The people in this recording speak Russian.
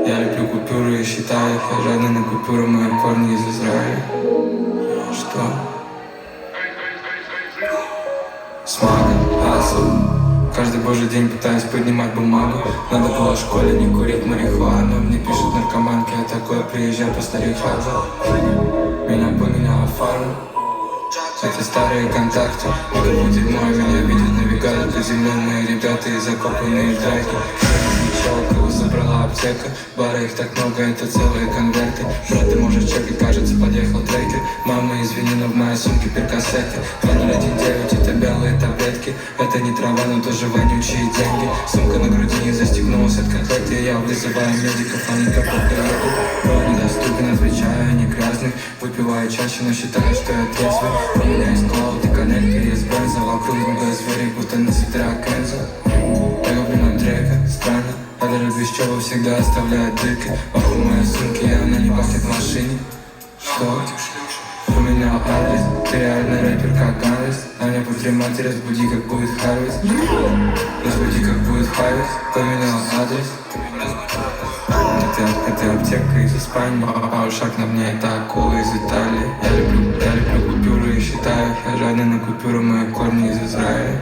Я люблю купюры и считаю их, я жадный на купюры, мои корни из Израиля. Что? Смага, асу. Каждый божий день пытаюсь поднимать бумагу. Надо было в школе не курить марихуану. Мне пишут наркоманки, я такой приезжаю по старых фразах. Меня поменяла фарма. Эти старые контакты. Это будет мой, меня видят навигатор. Приземленные ребята и закопанные драки. Кого забрала аптека. Бара их так много, это целые конверты. Брат, ты можешь чекать, кажется, подъехал трекер. Мама, извини, но в моей сумке перкассеты. 2019, это белые таблетки. Это не трава, но тоже вонючие деньги. Сумка на груди не застегнулась от котлеты. Я вызываю медиков, они как приедут. Но недоступен, отвечаю, не грязный. Выпиваю чаще, но считаю, что я трезвый. У меня есть клауд и коннектор, есть бенза. Вокруг много зверей, будто на свитерах Кензо. Я люблю на трека, странно. А даже без чего всегда оставляет дырки. Вокруг моей сумки, она не пахнет в машине. Что? Поменял адрес. Ты реально рэпер, как Ганвест. А меня после матери разбуди, как будет Харвест. Разбуди, как будет Харвест. Поменял адрес. Это аптека из Испании, а шаг на мне это акула из Италии. Я люблю купюры и считаю их, я жадный на купюры, мои корни из Израиля.